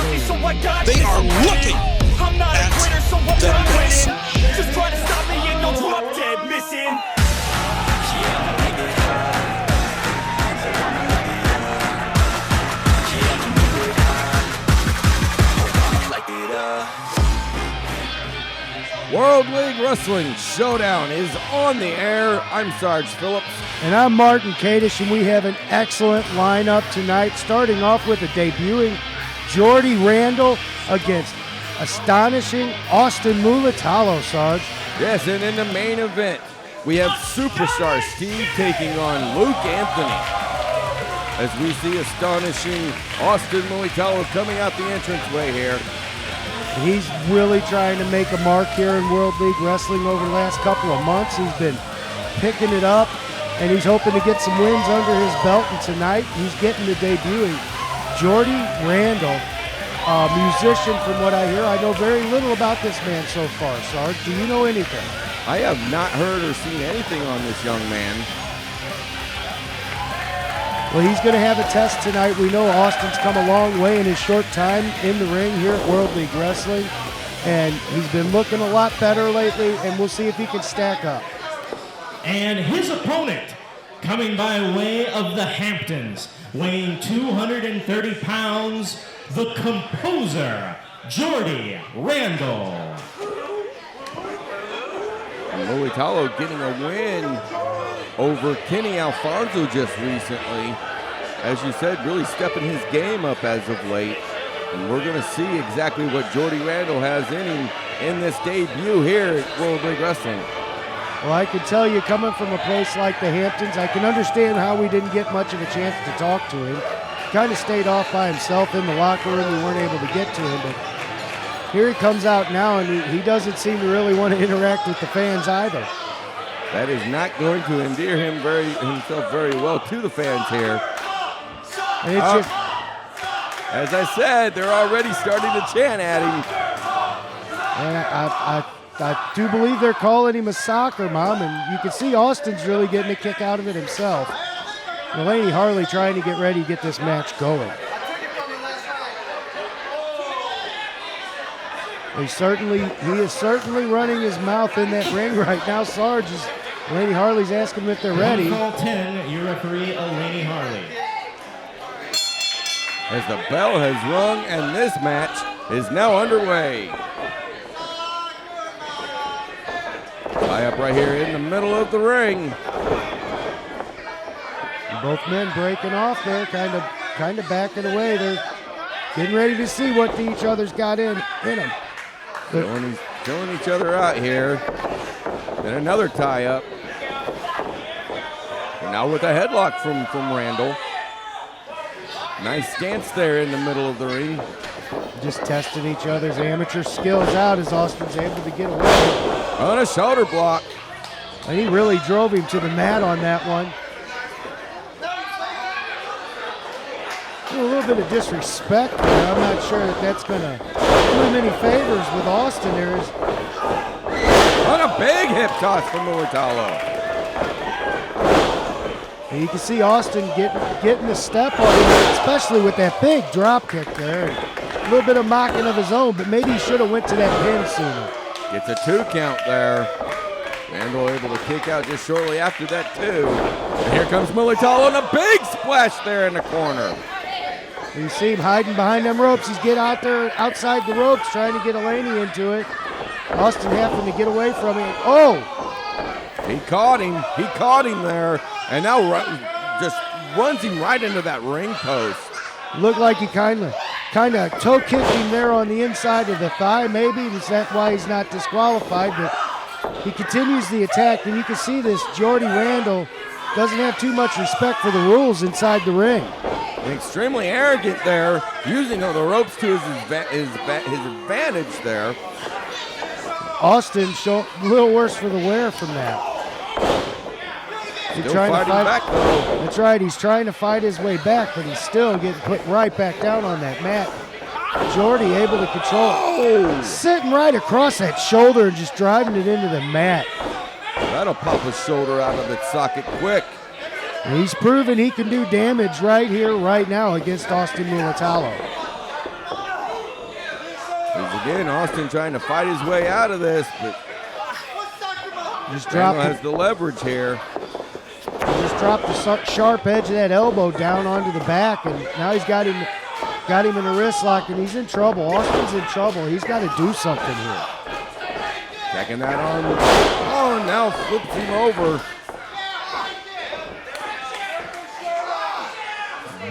They are looking at the best. Just try to stop me and you'll drop dead missing. World League Wrestling Showdown is on the air. I'm Sarge Phillips. And I'm Martin Kadish, and we have an excellent lineup tonight, starting off with a debuting Geordi Randall against astonishing Austin Mulitalo, Sarge. Yes, and in the main event, we have Superstar Steve taking on Luke Anthony. As we see astonishing Austin Mulitalo coming out the entranceway here. He's really trying to make a mark here in World League Wrestling over the last couple of months. He's been picking it up, and he's hoping to get some wins under his belt. And tonight, he's getting the debuting Geordi Randall, a musician from what I hear. I know very little about this man so far, Sarge. Do you know anything? I have not heard or seen anything on this young man. Well, he's going to have a test tonight. We know Austin's come a long way in his short time in the ring here at World League Wrestling, and he's been looking a lot better lately, and we'll see if he can stack up. And his opponent, coming by way of the Hamptons, weighing 230 pounds, the composer, Geordi Randall. And Mulitalo getting a win over Kenny Alfonso just recently. As you said, really stepping his game up as of late. And we're going to see exactly what Geordi Randall has in him in this debut here at World League Wrestling. Well, I can tell you, coming from a place like the Hamptons, I can understand how we didn't get much of a chance to talk to him. Kind of stayed off by himself in the locker room. We weren't able to get to him, but here he comes out now, and he doesn't seem to really want to interact with the fans either. That is not going to endear himself very well to the fans here. And it's just, as I said, they're already starting to chant at him. And I do believe they're calling him a soccer mom, and you can see Austin's really getting a kick out of it himself. Mulaney Harley trying to get ready to get this match going. He is certainly running his mouth in that ring right now. Sarge is, Mulaney Harley's asking him if they're ready. Call 10, your referee, Mulaney Harley. As the bell has rung and this match is now underway. Tie up right here in the middle of the ring. And both men breaking off there, kind of backing away. They're getting ready to see what each other's got in them. Killing each other out here. Then another tie up. And now with a headlock from Randall. Nice stance there in the middle of the ring. Just testing each other's amateur skills out as Austin's able to get away. On a shoulder block. And he really drove him to the mat on that one. A little bit of disrespect there. I'm not sure that's going to do him any favors with Austin. There is. On a big hip toss from Mulitalo. And you can see Austin getting the step on him, especially with that big drop kick there. A little bit of mocking of his own, but maybe he should have went to that pin sooner. Gets a 2 count there. Randall able to kick out just shortly after that, too. And here comes Mulitalo and a big splash there in the corner. You see him hiding behind them ropes. He's getting out there outside the ropes trying to get Mulaney into it. Austin having to get away from him. Oh! He caught him. He caught him there. And now just runs him right into that ring post. Looked like he kind of toe kicked him there on the inside of the thigh. Maybe that's why he's not disqualified. But he continues the attack. And you can see this Geordi Randall doesn't have too much respect for the rules inside the ring. And extremely arrogant there, using all the ropes to his advantage there. Austin a little worse for the wear from that. Still fighting back, though. That's right, he's trying to fight his way back, but he's still getting put right back down on that mat. Geordi able to control it. Sitting right across that shoulder and just driving it into the mat. That'll pop his shoulder out of its socket quick. He's proven he can do damage right here, right now against Austin Mulitalo. As again, Austin trying to fight his way out of this, but Just Randall dropped has the leverage here. Just dropped the sharp edge of that elbow down onto the back, and now he's got him in a wrist lock, and he's in trouble. Austin's in trouble. He's got to do something here. Checking that on. Oh, now flips him over.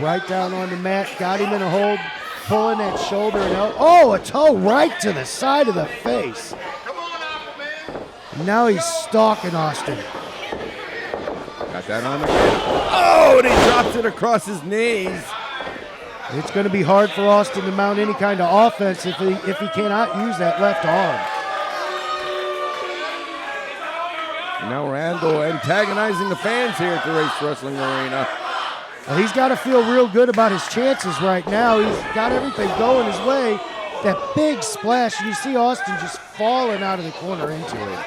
Right down on the mat, got him in a hold, pulling that shoulder and elbow. Oh, a toe right to the side of the face. Now he's stalking Austin. Got that on again. Oh, and he drops it across his knees. It's going to be hard for Austin to mount any kind of offense if he cannot use that left arm. And now Randall antagonizing the fans here at the Race Wrestling Arena. Well, he's got to feel real good about his chances right now. He's got everything going his way. That big splash, and you see Austin just falling out of the corner into it.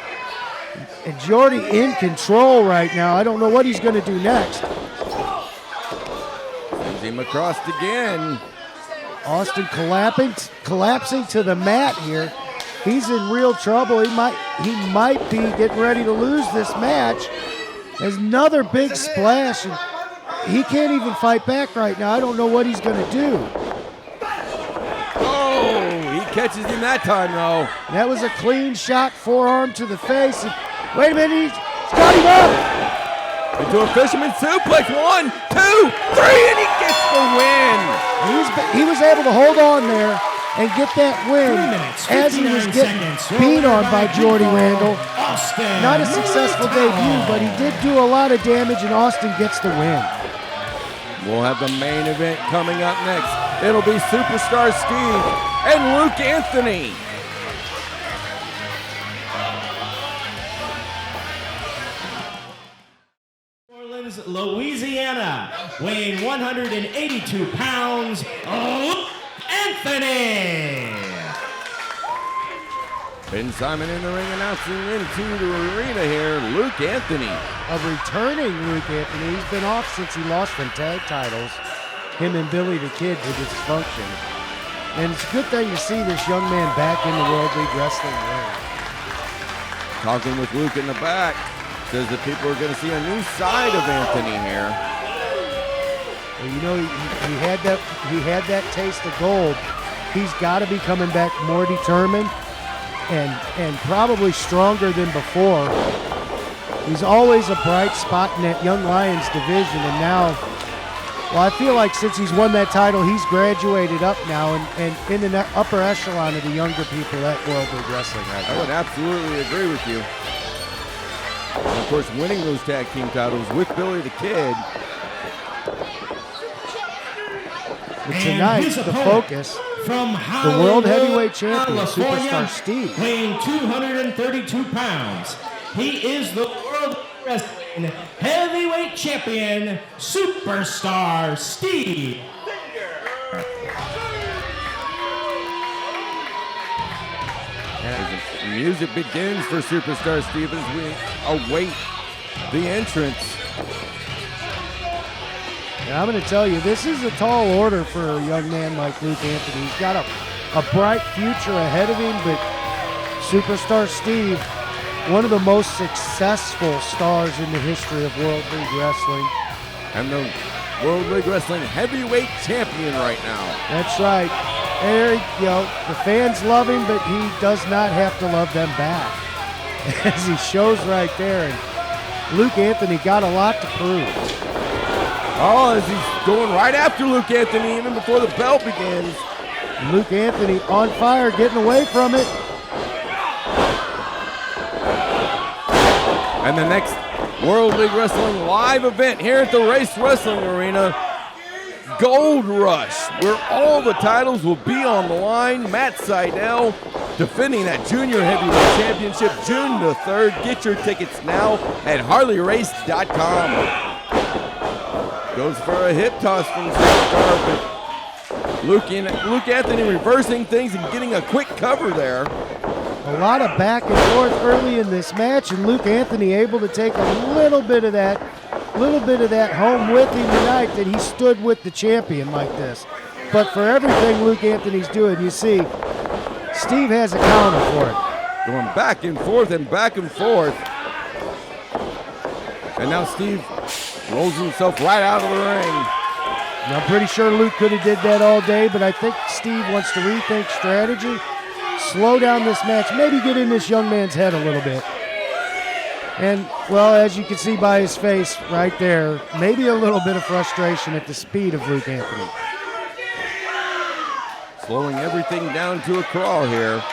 And Jordy in control right now. I don't know what he's going to do next. Sends him across again. Austin collapsing to the mat here. He's in real trouble. He might be getting ready to lose this match. There's another big splash, and he can't even fight back right now. I don't know what he's going to do. Oh, he catches him that time, though. That was a clean shot, forearm to the face. And wait a minute, he's got him up. Into a fisherman suplex. 1, 2, 3, and he gets the win. He was able to hold on there and get that win as he was getting beat on by Geordi Randall. Not a successful debut, but he did do a lot of damage, and Austin gets the win. We'll have the main event coming up next. It'll be Superstar Steve and Luke Anthony. Louisiana, weighing 182 pounds, Luke Anthony. Ben Simon in the ring announcing into the arena here, Luke Anthony. A returning Luke Anthony. He's been off since he lost them tag titles. Him and Billy the Kid to dysfunction. And it's a good thing to see this young man back in the World League Wrestling ring. Talking with Luke in the back. Says that people are going to see a new side of Anthony here. Well, you know, he had that taste of gold. He's got to be coming back more determined and probably stronger than before. He's always a bright spot in that Young Lions division, and now, well, I feel like since he's won that title, he's graduated up now and in the upper echelon of the younger people at World League Wrestling right now. I would absolutely agree with you. And of course, winning those tag team titles with Billy the Kid. But tonight, the focus, from the World Heavyweight Champion, California, Superstar Steve. weighing 232 pounds. He is the World Wrestling Heavyweight Champion, Superstar Steve. As the music begins for Superstar Steve as we await the entrance. And I'm going to tell you, this is a tall order for a young man like Luke Anthony. He's got a bright future ahead of him, but Superstar Steve, one of the most successful stars in the history of World League Wrestling. And the World League Wrestling Heavyweight Champion right now. That's right. There, you know, the fans love him, but he does not have to love them back, as he shows right there. And Luke Anthony got a lot to prove. Oh, as he's going right after Luke Anthony, even before the bell begins. Luke Anthony on fire, getting away from it. And the next World League Wrestling live event here at the Race Wrestling Arena, Gold Rush, where all the titles will be on the line. Matt Seidel defending that Junior Heavyweight Championship June the 3rd. Get your tickets now at HarleyRace.com. Goes for a hip toss from Superstar, but Luke Anthony reversing things and getting a quick cover there. A lot of back and forth early in this match, and Luke Anthony able to take a little bit of that home with him tonight, that he stood with the champion like this. But for everything Luke Anthony's doing, you see, Steve has a counter for it. Going back and forth and back and forth. And now Steve rolls himself right out of the ring. And I'm pretty sure Luke could have did that all day, but I think Steve wants to rethink strategy, slow down this match, maybe get in this young man's head a little bit. And, well, as you can see by his face right there, maybe a little bit of frustration at the speed of Luke Anthony. Slowing everything down to a crawl here.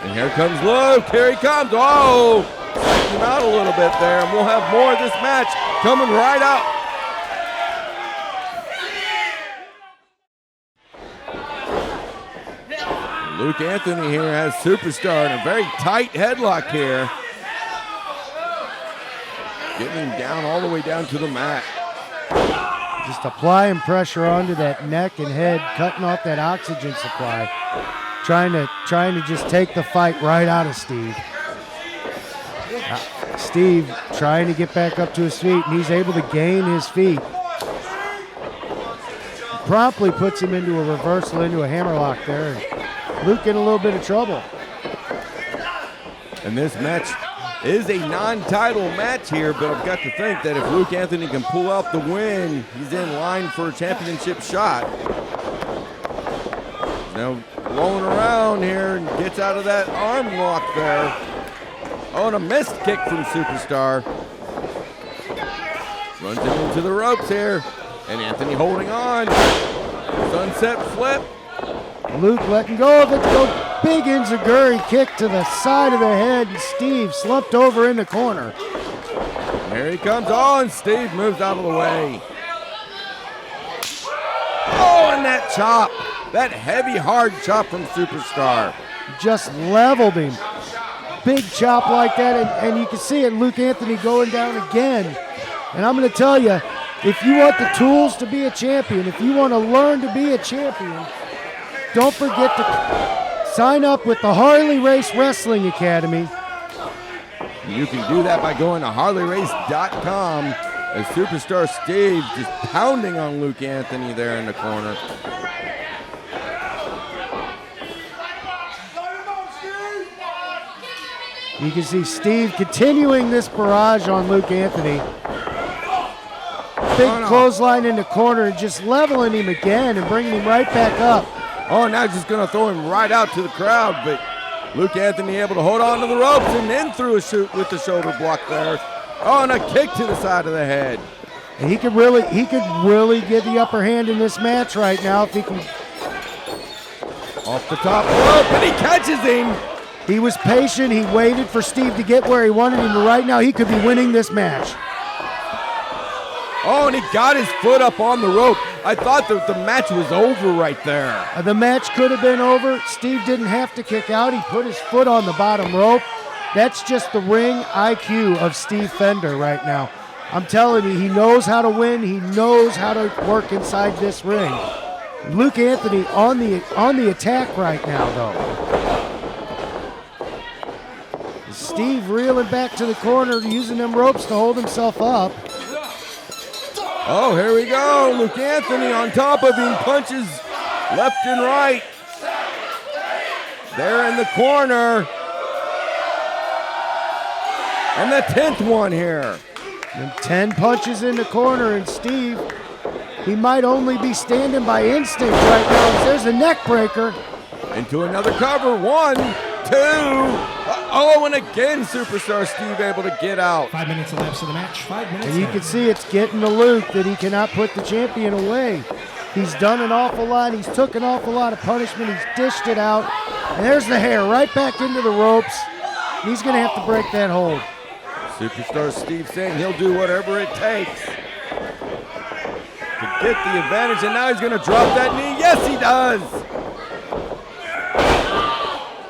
And here comes Luke. Here he comes. Oh, psyched him out a little bit there. And we'll have more of this match coming right up. Luke Anthony here has Superstar in a very tight headlock here. Getting him down all the way down to the mat. Just applying pressure onto that neck and head, cutting off that oxygen supply. Trying to just take the fight right out of Steve. Steve trying to get back up to his feet, and he's able to gain his feet. Promptly puts him into a reversal, into a hammerlock there. And Luke in a little bit of trouble. And this match is a non-title match here, but I've got to think that if Luke Anthony can pull out the win, he's in line for a championship shot. Now rolling around here and gets out of that arm lock there. Oh, and a missed kick from Superstar. Runs him into the ropes here. And Anthony holding on. Sunset flip. Luke letting go of it. Go big enziguri kick to the side of the head. And Steve slumped over in the corner. Here he comes. Oh, and Steve moves out of the way. Oh, and that chop. That heavy, hard chop from Superstar. Just leveled him. Big chop like that, and you can see it, Luke Anthony going down again. And I'm going to tell you, if you want the tools to be a champion, if you want to learn to be a champion, don't forget to sign up with the Harley Race Wrestling Academy. You can do that by going to HarleyRace.com as Superstar Steve just pounding on Luke Anthony there in the corner. You can see Steve continuing this barrage on Luke Anthony. Big clothesline in the corner, just leveling him again and bringing him right back up. Oh, now just going to throw him right out to the crowd, but Luke Anthony able to hold on to the ropes and then threw a shoot with the shoulder block there. Oh, and a kick to the side of the head. And he could really get the upper hand in this match right now if he can. Off the top rope, and he catches him. He was patient. He waited for Steve to get where he wanted him, but right now he could be winning this match. Oh, and he got his foot up on the rope. I thought that the match was over right there. The match could have been over. Steve didn't have to kick out. He put his foot on the bottom rope. That's just the ring IQ of Steve Fender right now. I'm telling you, he knows how to win. He knows how to work inside this ring. Luke Anthony on the attack right now, though. Steve reeling back to the corner, using them ropes to hold himself up. Oh, here we go. Luke Anthony on top of him, punches left and right. There in the corner. And the 10th one here. And 10 punches in the corner, and Steve, he might only be standing by instinct right now. There's a neck breaker. Into another cover. 1, 2. Oh, and again, Superstar Steve able to get out. 5 minutes elapsed of the match. 5 minutes. And you can see it's getting to Luke that he cannot put the champion away. He's done an awful lot. He's took an awful lot of punishment. He's dished it out. And there's the hair right back into the ropes. He's going to have to break that hold. Superstar Steve saying he'll do whatever it takes to get the advantage. And now he's going to drop that knee. Yes, he does.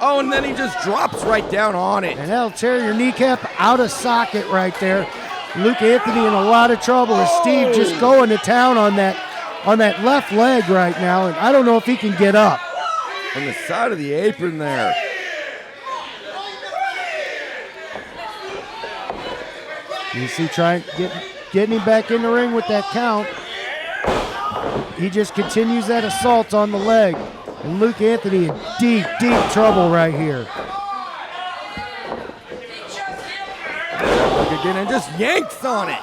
Oh, and then he just drops right down on it. And that'll tear your kneecap out of socket right there. Luke Anthony in a lot of trouble as Steve just going to town on that left leg right now. And I don't know if he can get up. On the side of the apron there. You see getting him back in the ring with that count. he just continues that assault on the leg. And Luke Anthony in deep, deep trouble right here. Look again and just yanks on it.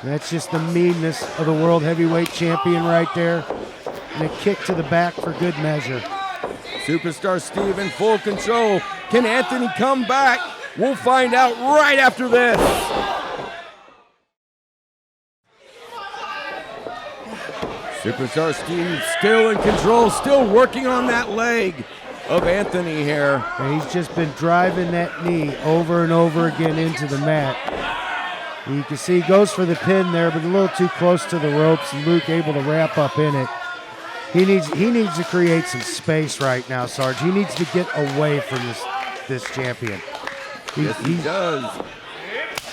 That's just the meanness of the world heavyweight champion right there. And a kick to the back for good measure. Superstar Steve in full control. Can Anthony come back? We'll find out right after this. Superstar Steve still in control, still working on that leg of Anthony here. And he's just been driving that knee over and over again into the mat. You can see he goes for the pin there, but a little too close to the ropes, and Luke able to wrap up in it. He needs to create some space right now, Sarge. He needs to get away from this champion. Yes, he does.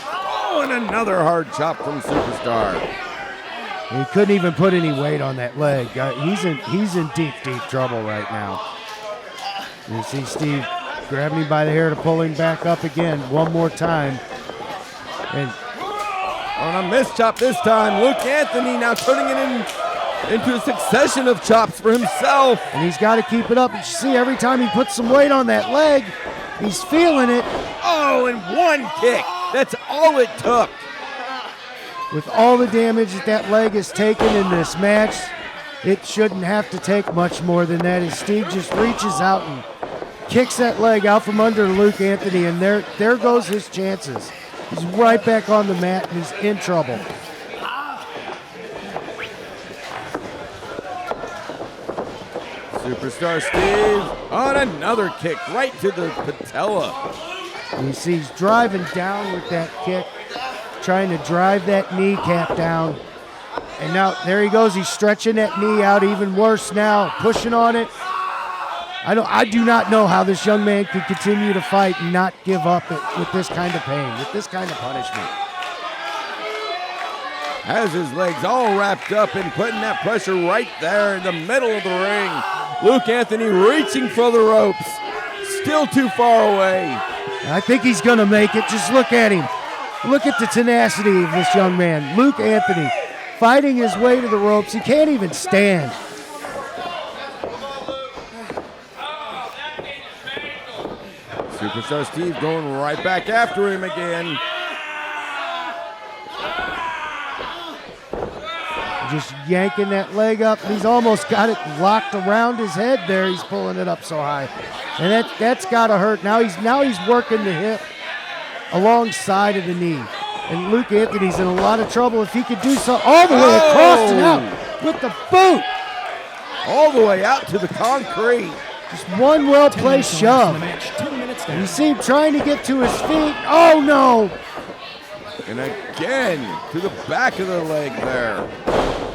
Oh, and another hard chop from Superstar. He couldn't even put any weight on that leg. He's in deep, deep trouble right now. You see Steve grabbing him by the hair to pull him back up again one more time. And on a missed chop this time, Luke Anthony now turning it into a succession of chops for himself. And he's got to keep it up. And you see every time he puts some weight on that leg, he's feeling it. Oh, and one kick. That's all it took. With all the damage that leg has taken in this match, it shouldn't have to take much more than that as Steve just reaches out and kicks that leg out from under Luke Anthony, and there goes his chances. He's right back on the mat, and he's in trouble. Superstar Steve on another kick right to the patella. And you see he's driving down with that kick, trying to drive that kneecap down. And now there he goes. He's stretching that knee out even worse now, pushing on it. I do not know how this young man can continue to fight and not give up with this kind of pain, with this kind of punishment. Has his legs all wrapped up and putting that pressure right there in the middle of the ring. Luke Anthony reaching for the ropes, still too far away. I think he's going to make it. Just look at him. Look at the tenacity of this young man. Luke Anthony fighting his way to the ropes. He can't even stand. Superstar Steve going right back after him again. Just yanking that leg up. He's almost got it locked around his head there. He's pulling it up so high. And that's got to hurt. Now he's working the hip alongside of the knee. And Luke Anthony's in a lot of trouble. If he could do so all the way across and out with the boot. All the way out to the concrete. Just one well-placed shove. And you see him trying to get to his feet. Oh, no. And again, to the back of the leg there.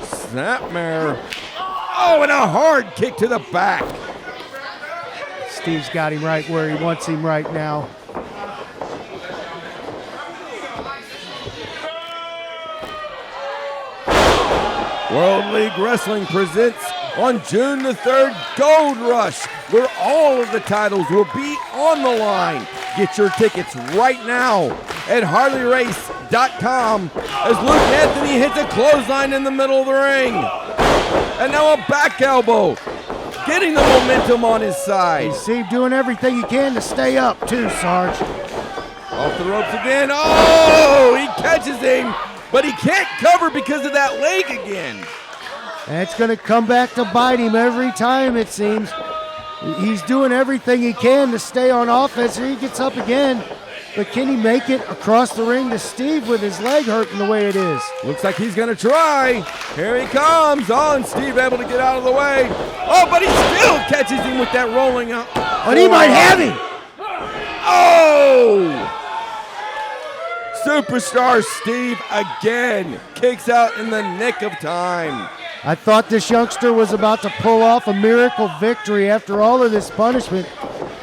Snapmare. Oh, and a hard kick to the back. Steve's got him right where he wants him right now. World League Wrestling presents on June the 3rd, Gold Rush, where all of the titles will be on the line. Get your tickets right now at HarleyRace.com as Luke Anthony hits a clothesline in the middle of the ring. And now a back elbow, getting the momentum on his side. You see him doing everything he can to stay up too, Sarge. Off the ropes again. Oh, he catches him, but he can't cover because of that leg again. And it's going to come back to bite him every time, it seems. He's doing everything he can to stay on offense. Here he gets up again. But can he make it across the ring to Steve with his leg hurting the way it is? Looks like he's going to try. Here he comes. Oh, and Steve able to get out of the way. Oh, but he still catches him with that rolling up. But he might have him. Oh! Superstar Steve again kicks out in the nick of time. I thought this youngster was about to pull off a miracle victory after all of this punishment.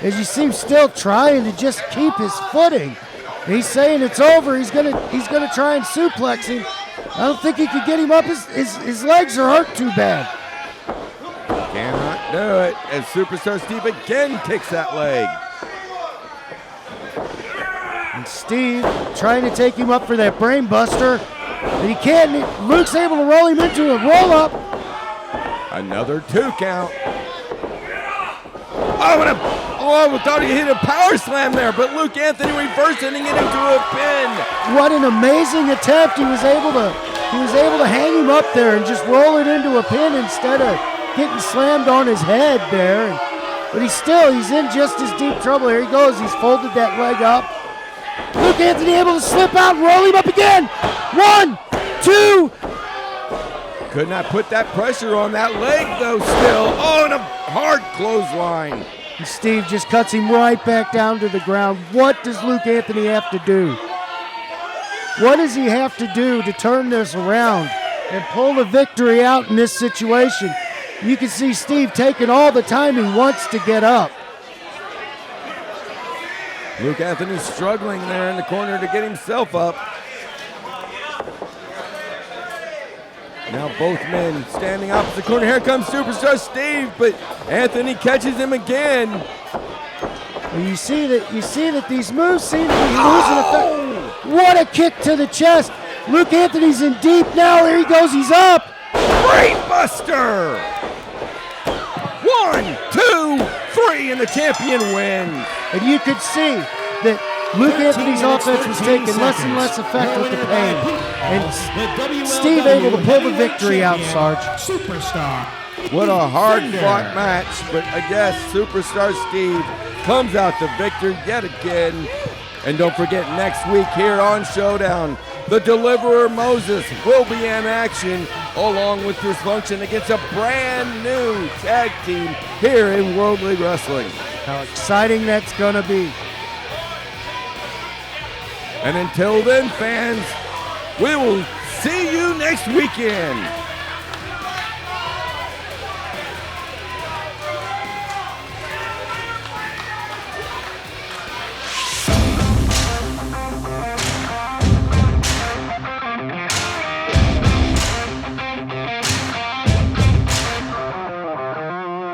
As you see him still trying to just keep his footing. He's saying it's over. He's gonna try and suplex him. I don't think he could get him up. His legs are hurt too bad. Cannot do it as Superstar Steve again kicks that leg. And Steve trying to take him up for that brain buster. And he can't. Luke's able to roll him into a roll-up. Another 2 count. I thought he hit a power slam there, but Luke Anthony reversing it into a pin. What an amazing attempt. He was able to hang him up there and just roll it into a pin instead of getting slammed on his head there. But he's in just as deep trouble. Here he goes. He's folded that leg up. Luke Anthony able to slip out and roll him up again. 1, 2. Could not put that pressure on that leg though still. Oh, and a hard clothesline. And Steve just cuts him right back down to the ground. What does Luke Anthony have to do? What does he have to do to turn this around and pull the victory out in this situation? You can see Steve taking all the time he wants to get up. Luke Anthony struggling there in the corner to get himself up. Now both men standing opposite the corner. Here comes Superstar Steve, but Anthony catches him again. And you see that these moves seem to be losing effect. What a kick to the chest. Luke Anthony's in deep now. There he goes. He's up. Brain Buster. 1, 2, 3, and the champion wins. And you could see that Luke Anthony's offense was taking less and less effect with the pain. And Steve able to pull the victory out, Sarge. Superstar. What a hard-fought match, but I guess Superstar Steve comes out the victor yet again. And don't forget, next week here on Showdown, the Deliverer Moses will be in action along with Dysfunction against a brand new tag team here in World League Wrestling. How exciting that's going to be. And until then, fans, we will see you next weekend.